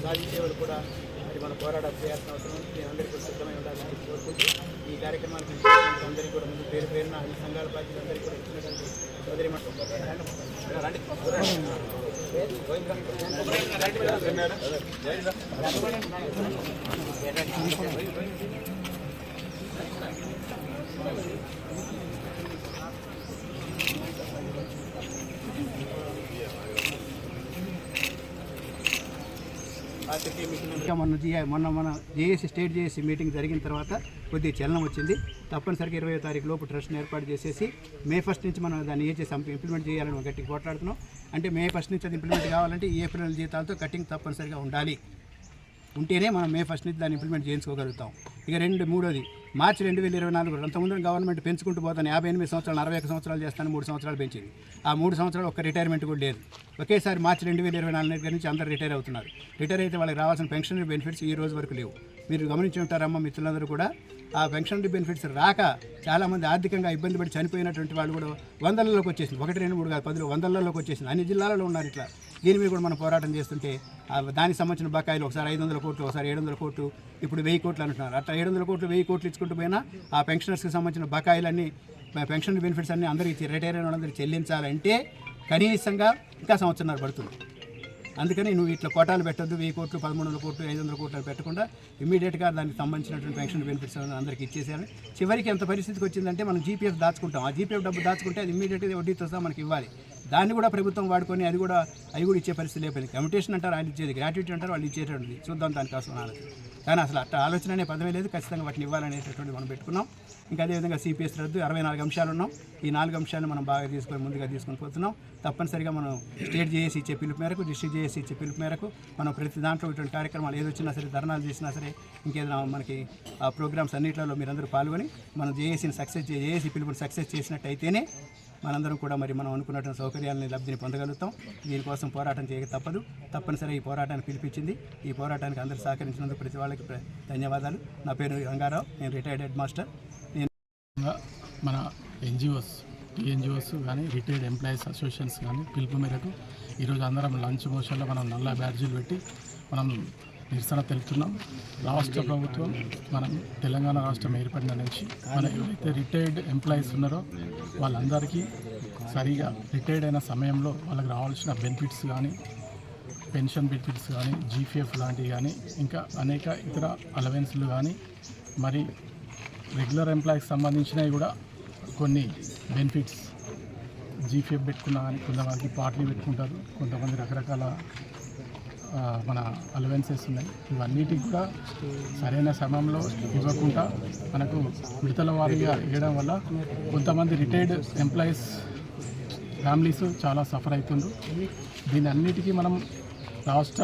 సాధించేవాళ్ళు కూడా మరి మన పోరాటం చేయాల్సిన అవసరం ఉంది. మీ అందరికీ కూడా సిద్ధమై ఉండాలని కోరుకుంటూ ఈ కార్యక్రమానికి అందరికీ కూడా ముందు పేరున ఈ సంఘాల బాధ్యతలందరికీ కూడా ఇచ్చినటువంటి సోదరి మొన్న మన జేఏసీ స్టేట్ జేఏసీ మీటింగ్ జరిగిన తర్వాత కొద్దిగా చలనం వచ్చింది. తప్పనిసరిగా 20వ తారీఖు లోపు ట్రస్ట్ని ఏర్పాటు చేసేసి మే 1 నుంచి మనం దాన్ని ఇంప్లిమెంట్ చేయాలని గట్టిగా పోట్లాడుతున్నాం. అంటే మే 1 నుంచి అది ఇంప్లిమెంట్ కావాలంటే ఈ ఏప్రిల్ జీతాలతో కటింగ్ తప్పనిసరిగా ఉండాలి. ఉంటేనే మనం మే 1 నుంచి దాన్ని ఇంప్లిమెంట్ చేయించుకోగలుగుతాం. ఇక మూడోది మార్చి 2024 అంతకుముందు గవర్నమెంట్ పెంచుకుంటూ పోతాను 58 సంవత్సరాలు 41 సంవత్సరాలు చేస్తాను 3 సంవత్సరాలు పెంచింది. ఆ 3 సంవత్సరాలు ఒక్క రిటైర్మెంట్ కూడా లేదు. ఒకేసారి మార్చి 2024 దగ్గర నుంచి అందరూ రిటైర్ అవుతున్నారు. రిటైర్ అయితే వాళ్ళకి రావాల్సిన పెన్షనరీ బెనిఫిట్స్ ఈ రోజు వరకు లేవు. మీరు గమనించి ఉంటారమ్మ మిత్రులందరూ కూడా. ఆ పెన్షనరీ బెనిఫిట్స్ రాక చాలామంది ఆర్థికంగా ఇబ్బంది పడి చనిపోయినటువంటి వాళ్ళు కూడా వందలలోకి వచ్చేసింది. 1, 2, 3 కాదు 10 వందలలోకి వచ్చేసింది. అన్ని జిల్లాలలో ఉన్నారు. ఇట్లా దీని మీద కూడా మనం పోరాటం చేస్తుంటే దానికి సంబంధించిన బకాయిలు ఒకసారి 500 కోట్లు, ఒకసారి 700 కోట్లు, ఇప్పుడు 1000 కోట్లు అంటున్నారు. అట్లా 700 కోట్లు 1000 కోట్లు ఇచ్చుకుంటూ పోయినా ఆ పెన్షనర్స్కి సంబంధించిన బకాయిలన్నీ పెన్షన్ బెనిఫిట్స్ అన్నీ అందరికీ రిటైర్ అయిన వాళ్ళందరికీ చెల్లించాలంటే కనీసంగా ఇంకా సంవత్సరాలు పడుతుంది. అందుకని నువ్వు ఇట్లా కోటాలు పెట్టద్దు. 1000 కోట్లు 1300 కోట్లు 500 కోట్లు పెట్టకుండా ఇమీడియట్గా దానికి సంబంధించినటువంటి పెన్షన్ బెనిఫిట్స్ అందరికీ ఇచ్చేసేయాలి. చివరికి ఎంత పరిస్థితికి వచ్చిందంటే మనం జీపీఎఫ్ దాచుకుంటాం. ఆ జీపీఎఫ్ డబ్బు దాచుకుంటే అది ఇమీడియట్గా వడ్డీతో సహా మనకి ఇవ్వాలి. దాన్ని కూడా ప్రభుత్వం వాడుకొని అవి కూడా ఇచ్చే పరిస్థితి లేకపోయింది. కమ్యూటేషన్ అంటారు వాళ్ళు ఇచ్చేది, గ్రాట్యుటీ అంటారు వాళ్ళు ఇచ్చేటటువంటి. చూద్దాం దానికోసం ఆలోచన. కానీ అసలు అట్లా ఆలోచన అనే పదమే లేదు. ఖచ్చితంగా వాటిని ఇవ్వాలనేటటువంటి మనం పెట్టుకున్నాం. ఇంకా అదేవిధంగా సిపిఎస్ రద్దు 64 అంశాలు ఉన్నాం. ఈ 4 అంశాలను మనం బాగా ముందుగా తీసుకొని పోతున్నాం. తప్పనిసరిగా మనం స్టేట్ జేఏసీ ఇచ్చే పిలుపు మేరకు, డిస్ట్రిక్ట్ జేఏసీ ఇచ్చే పిలుపు మేరకు మనం ప్రతి దాంట్లో ఇటువంటి కార్యక్రమాలు ఏదొచ్చినా సరే, ధర్నాలు చేసినా సరే, ఇంకేదైనా మనకి ఆ ప్రోగ్రామ్స్ అన్నింటిలో మీరందరూ పాల్గొని మనం జేఏసీ పిలుపుని సక్సెస్ చేసినట్టయితేనే మనందరం కూడా మరి మనం అనుకున్నటువంటి సౌకర్యాలని లబ్ధిని పొందగలుగుతాం. దీనికోసం పోరాటం చేయక తప్పదు. తప్పనిసరిగా ఈ పోరాటాన్ని పిలిపించింది. ఈ పోరాటానికి అందరూ సహకరించినందుకు ప్రతి వాళ్ళకి ధన్యవాదాలు. నా పేరు రంగారావు, నేను రిటైర్డ్ హెడ్ మాస్టర్. మన టీఎన్జిఓస్ కానీ రిటైర్డ్ ఎంప్లాయీస్ అసోసియేషన్స్ కానీ పిలుపు మేరకు ఈరోజు అందరం లంచ్ మోషన్లో మనం నల్ల బ్యాడ్జీలు పెట్టి మనం నిరసన తెలుపుతున్నాం. రాష్ట్ర ప్రభుత్వం మనం తెలంగాణ రాష్ట్రం ఏర్పడిన నుంచి మన ఎవరైతే రిటైర్డ్ ఎంప్లాయీస్ ఉన్నారో వాళ్ళందరికీ సరిగా రిటైర్డ్ అయిన సమయంలో వాళ్ళకి రావాల్సిన బెనిఫిట్స్ కానీ, పెన్షన్ బెనిఫిట్స్ కానీ, జీపీఎఫ్ లాంటివి కానీ, ఇంకా అనేక ఇతర అలవెన్స్లు కానీ, మరి రెగ్యులర్ ఎంప్లాయీకి సంబంధించినవి కూడా కొన్ని బెనిఫిట్స్ జీపీఎఫ్ పెట్టుకున్నా కానీ కొంతమందికి పార్టీ పెట్టుకుంటారు, కొంతమంది రకరకాల మన అలవెన్సెస్ ఉన్నాయి. ఇవన్నిటికి కూడా సరైన సమయంలో ఇవ్వకుండా మనకు విడతల వారీగా ఇవ్వడం వల్ల కొంతమంది రిటైర్డ్ ఎంప్లాయీస్ ఫ్యామిలీస్ చాలా సఫర్ అవుతుండ్రు. దీని అన్నిటికీ మనం రాష్ట్ర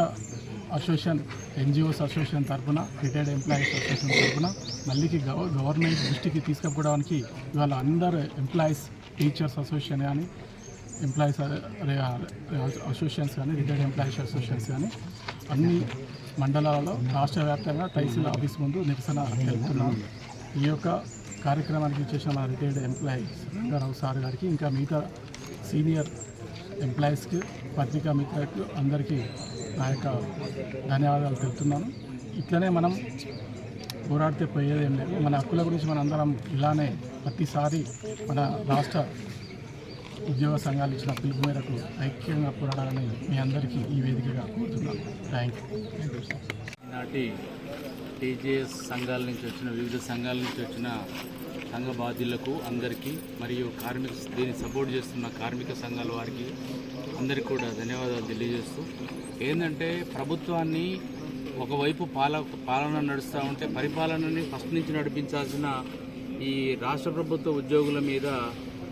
అసోసియేషన్ ఎన్జిఓస్ అసోసియేషన్ తరఫున, రిటైర్డ్ ఎంప్లాయీస్ అసోసియేషన్ తరఫున మళ్ళీకి గవర్నమెంట్ దృష్టికి తీసుకుపోవడానికి ఇవాళ అందరు ఎంప్లాయీస్, టీచర్స్ అసోసియేషన్ కానీ, ఎంప్లాయీస్ అసోసియేషన్స్ కానీ, రిటైర్డ్ ఎంప్లాయీస్ అసోసియేషన్స్ కానీ అన్ని మండలాలలో రాష్ట్ర వ్యాప్తంగా తహసీల్ ఆఫీస్ ముందు నిరసన తెలుపుతున్నాం. ఈ యొక్క కార్యక్రమానికి చేసిన రిటైర్డ్ ఎంప్లాయీస్ రంగారావు సార్ గారికి, ఇంకా మిగతా సీనియర్ ఎంప్లాయీస్కి, పత్రికా మిత్రులకు అందరికీ నా యొక్క ధన్యవాదాలు తెలుపుతున్నాను. ఇట్లనే మనం పోరాడితే పోయేదేం లేదు. మన హక్కుల గురించి మన అందరం ఇలానే ప్రతిసారి మన రాష్ట్ర ఉద్యోగ సంఘాలు ఇచ్చిన పిలుపు మేరకు ఐక్యంగా పోరాడాలని మీ అందరికీ ఈ వేదికగా కోరుతున్నాను. Thank you. ఈనాటి టీజేఎస్ సంఘాల నుంచి వచ్చిన, వివిధ సంఘాల నుంచి వచ్చిన సంఘ బాధ్యులకు అందరికీ, మరియు దీన్ని సపోర్ట్ చేస్తున్న కార్మిక సంఘాల వారికి అందరికీ కూడా ధన్యవాదాలు తెలియజేస్తూ, ఏంటంటే ప్రభుత్వాన్ని ఒకవైపు పాలన నడుస్తూ ఉంటే పరిపాలనని ఫస్ట్ నుంచి నడిపించాల్సిన ఈ రాష్ట్ర ప్రభుత్వ ఉద్యోగుల మీద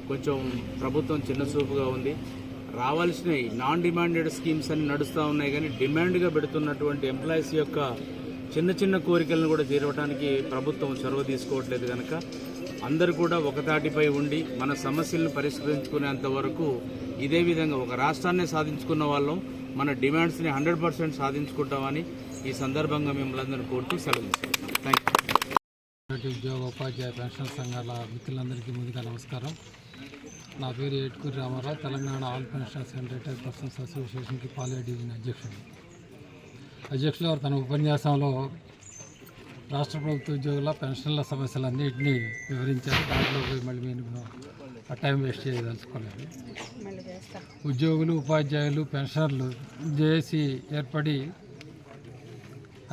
కొంచెం ప్రభుత్వం చిన్నచూపుగా ఉంది. రావాల్సిన నాన్ డిమాండెడ్ స్కీమ్స్ అని నడుస్తూ ఉన్నాయి, కానీ డిమాండ్గా పెడుతున్నటువంటి ఎంప్లాయీస్ యొక్క చిన్న చిన్న కోరికలను కూడా తీరవడానికి ప్రభుత్వం చొరవ తీసుకోవట్లేదు. కనుక అందరూ కూడా ఒకతాటిపై ఉండి మన సమస్యలను పరిష్కరించుకునేంత వరకు ఇదే విధంగా ఒక రాష్ట్రాన్ని సాధించుకున్న వాళ్ళం మన డిమాండ్స్ని 100% సాధించుకుంటామని ఈ సందర్భంగా మిమ్మల్ని అందరూ కోరుతూ సెలవు తీసుకుంటున్నాం. Thank you. ఉద్యోగ ఉపాధ్యాయ పెన్షన్ సంఘాల మిత్రులందరికీ ముందుగా నమస్కారం. నా పేరు Etkuri Ramarao, Telangana all pensions and retired persons అసోసియేషన్కి పాలే డివిజన్ అధ్యక్షుడు. అధ్యక్షులు వారు తన ఉపన్యాసంలో రాష్ట్ర ప్రభుత్వ ఉద్యోగుల పెన్షన్ల సమస్యలన్నింటినీ వివరించారు. దాంట్లో మళ్ళీ నేను ఆ టైం వేస్ట్ చేయదలుచుకోలేదు. ఉద్యోగులు, ఉపాధ్యాయులు, పెన్షనర్లు జేఏసీ ఏర్పడి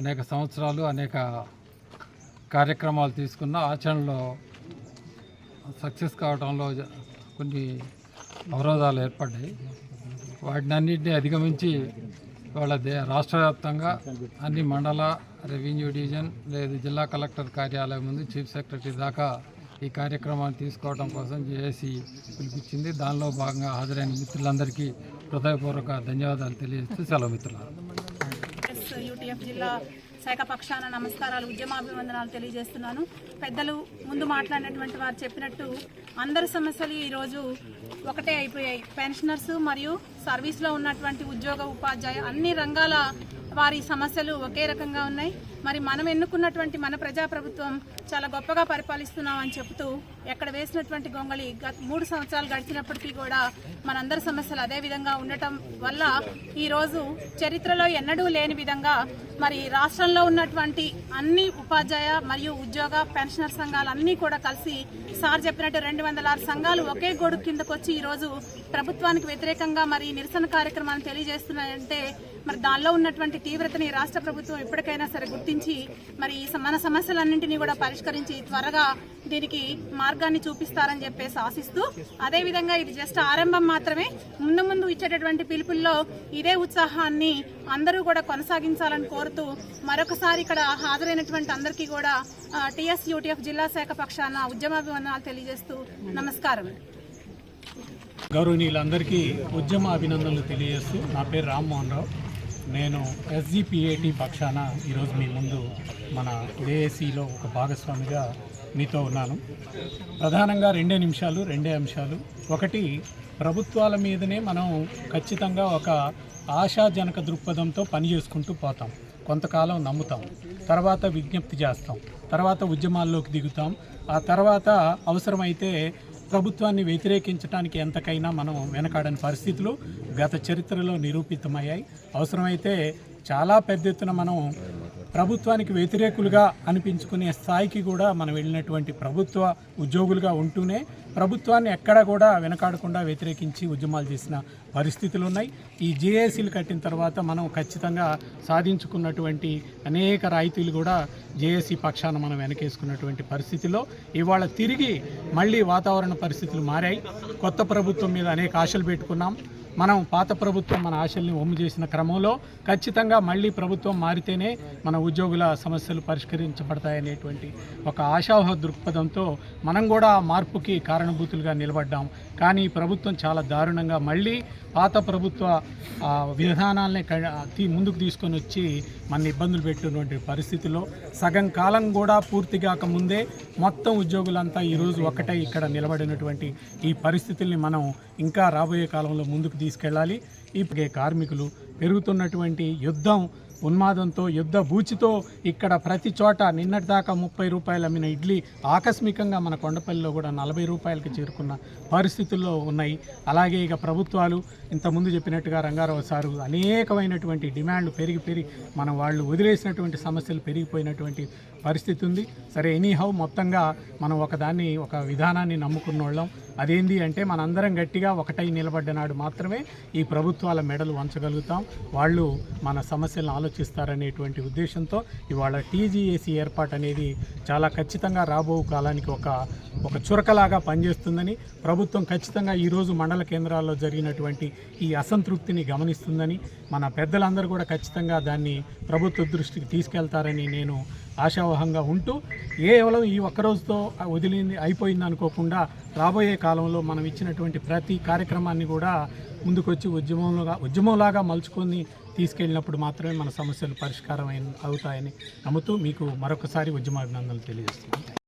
అనేక సంవత్సరాలు అనేక కార్యక్రమాలు తీసుకున్న ఆచరణలో సక్సెస్ కావడంలో కొన్ని అవరోధాలు ఏర్పడ్డాయి. వాటిని అన్నింటినీ అధిగమించి వాళ్ళ రాష్ట్ర వ్యాప్తంగా అన్ని మండల, రెవెన్యూ డివిజన్ లేదా జిల్లా కలెక్టర్ కార్యాలయం ముందు చీఫ్ సెక్రటరీ దాకా ఈ కార్యక్రమాన్ని తీసుకోవడం కోసం జేఏసీ పిలిపించింది. దానిలో భాగంగా హాజరైన మిత్రులందరికీ హృదయపూర్వక ధన్యవాదాలు తెలియజేస్తూ సెలవు మిత్రులారా. యూటీఎఫ్ జిల్లా శాఖ పక్షాన నమస్కారాలు, ఉద్యమాభివందనాలు తెలియజేస్తున్నాను. పెద్దలు ముందు మాట్లాడినటువంటి వారు చెప్పినట్టు అందరి సమస్యలు ఈరోజు ఒకటే అయిపోయాయి. పెన్షనర్స్ మరియు సర్వీస్లో ఉన్నటువంటి ఉద్యోగ, ఉపాధ్యాయ అన్ని రంగాల వారి సమస్యలు ఒకే రకంగా ఉన్నాయి. మరి మనం ఎన్నుకున్నటువంటి మన ప్రజాప్రభుత్వం చాలా గొప్పగా పరిపాలిస్తున్నామని చెబుతూ ఎక్కడ వేసినటువంటి గొంగళి 3 సంవత్సరాలు గడిచినప్పటికీ కూడా మనందరి సమస్యలు అదే విధంగా ఉండటం వల్ల ఈరోజు చరిత్రలో ఎన్నడూ లేని విధంగా మరి రాష్ట్రంలో ఉన్నటువంటి అన్ని ఉపాధ్యాయ మరియు ఉద్యోగ పెన్షనర్ సంఘాలన్నీ కూడా కలిసి సార్ చెప్పినట్టు 206 సంఘాలు ఒకే గొడుగు కిందకు వచ్చి ఈరోజు ప్రభుత్వానికి వ్యతిరేకంగా మరి నిరసన కార్యక్రమాన్ని తెలియజేస్తున్నాయంటే మరి దానిలో ఉన్నటువంటి తీవ్రతని రాష్ట్ర ప్రభుత్వం ఎప్పటికైనా సరే గుర్తించి మరి మన సమస్యలన్నింటినీ కూడా పరిష్కరించి త్వరగా దీనికి మార్గాన్ని చూపిస్తారని చెప్పేసి ఆశిస్తూ, అదేవిధంగా ఇది జస్ట్ ఆరంభం మాత్రమే. ముందు ముందు ఇచ్చేటటువంటి పిలుపుల్లో ఇదే ఉత్సాహాన్ని అందరూ కూడా కొనసాగించాలని కోరుతూ మరొకసారి ఇక్కడ హాజరైనటువంటి అందరికీ కూడా టీఎస్ యూటీఎఫ్ జిల్లా శాఖ పక్షాన ఉద్యమాభివందనాలు తెలియజేస్తూ నమస్కారం. గౌరవనీయులందరికీ ఉద్యమ అభినందనలు తెలియజేస్తూ, నా పేరు రామ్మోహన్ రావు. నేను ఎస్జిపిఏటి పక్షాన ఈరోజు మీ ముందు మన జేఏసీలో ఒక భాగస్వామిగా మీతో ఉన్నాను. ప్రధానంగా రెండే అంశాలు. ఒకటి, ప్రభుత్వాల మీదనే మనం ఖచ్చితంగా ఒక ఆశాజనక దృక్పథంతో పనిచేసుకుంటూ పోతాం. కొంతకాలం నమ్ముతాం, తర్వాత విజ్ఞప్తి చేస్తాం, తర్వాత ఉద్యమాల్లోకి దిగుతాం. ఆ తర్వాత అవసరమైతే ప్రభుత్వాన్ని వ్యతిరేకించడానికి ఎంతకైనా మనం వెనకాడని పరిస్థితులు గత చరిత్రలో నిరూపితమయ్యాయి. అవసరమైతే చాలా పెద్ద ఎత్తున మనం ప్రభుత్వానికి వ్యతిరేకులుగా అనిపించుకునే స్థాయికి కూడా మనం వెళ్ళినటువంటి ప్రభుత్వ ఉద్యోగులుగా ఉంటూనే ప్రభుత్వాన్ని ఎక్కడా కూడా వెనకాడకుండా వ్యతిరేకించి ఉద్యమాలు చేసిన పరిస్థితులు ఉన్నాయి. ఈ జేఏసీలు కట్టిన తర్వాత మనం ఖచ్చితంగా సాధించుకున్నటువంటి అనేక రాయితీలు కూడా జేఏసీ పక్షాన మనం వెనకేసుకున్నటువంటి పరిస్థితిలో ఇవాళ తిరిగి మళ్ళీ వాతావరణ పరిస్థితులు మారాయి. కొత్త ప్రభుత్వం మీద అనేక ఆశలు పెట్టుకున్నాం. మనం పాత ప్రభుత్వం మన ఆశల్ని ఒమ్ము చేసిన క్రమంలో ఖచ్చితంగా మళ్ళీ ప్రభుత్వం మారితేనే మన ఉద్యోగుల సమస్యలు పరిష్కరించబడతాయనేటువంటి ఒక ఆశావహ దృక్పథంతో మనం కూడా ఆ మార్పుకి కారణభూతులుగా నిలబడ్డాం. కానీ ప్రభుత్వం చాలా దారుణంగా మళ్ళీ పాత ప్రభుత్వ విధానాలనే ముందుకు తీసుకొని వచ్చి మన ఇబ్బందులు పెట్టినటువంటి పరిస్థితుల్లో సగం కాలం కూడా పూర్తి కాకముందే మొత్తం ఉద్యోగులంతా ఈరోజు ఒక్కటే ఇక్కడ నిలబడినటువంటి ఈ పరిస్థితుల్ని మనం ఇంకా రాబోయే కాలంలో ముందుకు తీసుకెళ్ళాలి. ఇప్పటికే కార్మికులు పెరుగుతున్నటువంటి యుద్ధం ఉన్మాదంతో, యుద్ధ బూచితో ఇక్కడ ప్రతి చోట నిన్నటిదాకా 30 రూపాయలు అమ్మిన ఇడ్లీ ఆకస్మికంగా మన కొండపల్లిలో కూడా 40 రూపాయలకి చేరుకున్న పరిస్థితుల్లో ఉన్నాయి. అలాగే ఇక ప్రభుత్వాలు ఇంతకుముందు చెప్పినట్టుగా రంగారావు సారు అనేకమైనటువంటి డిమాండ్లు పెరిగి మనం వాళ్ళు వదిలేసినటువంటి సమస్యలు పెరిగిపోయినటువంటి పరిస్థితి ఉంది. సరే, ఎనీహౌ మొత్తంగా మనం ఒక విధానాన్ని నమ్ముకున్న వాళ్ళం. అదేంటి అంటే మనందరం గట్టిగా ఒకటై నిలబడ్డనాడు మాత్రమే ఈ ప్రభుత్వాల మెడలు వంచగలుగుతాం, వాళ్ళు మన సమస్యలను ఆలోచిస్తారనేటువంటి ఉద్దేశంతో ఇవాళ టీజీఏసీ ఏర్పాటు అనేది చాలా ఖచ్చితంగా రాబో కాలానికి ఒక చురకలాగా పనిచేస్తుందని, ప్రభుత్వం ఖచ్చితంగా ఈరోజు మండల కేంద్రాల్లో జరిగినటువంటి ఈ అసంతృప్తిని గమనిస్తుందని, మన పెద్దలందరూ కూడా ఖచ్చితంగా దాన్ని ప్రభుత్వ దృష్టికి తీసుకెళ్తారని నేను ఆశావహంగా ఉంటూ, కేవలం ఈ ఒక్కరోజుతో అయిపోయింది అనుకోకుండా రాబోయే కాలంలో మనం ఇచ్చినటువంటి ప్రతి కార్యక్రమాన్ని కూడా ముందుకొచ్చి ఉద్యమంలాగా మలుచుకొని తీసుకెళ్ళినప్పుడు మాత్రమే మన సమస్యలు పరిష్కారం అవుతాయని నమ్ముతూ మీకు మరొకసారి ఉద్యమాభినందనలు తెలియజేస్తున్నాను.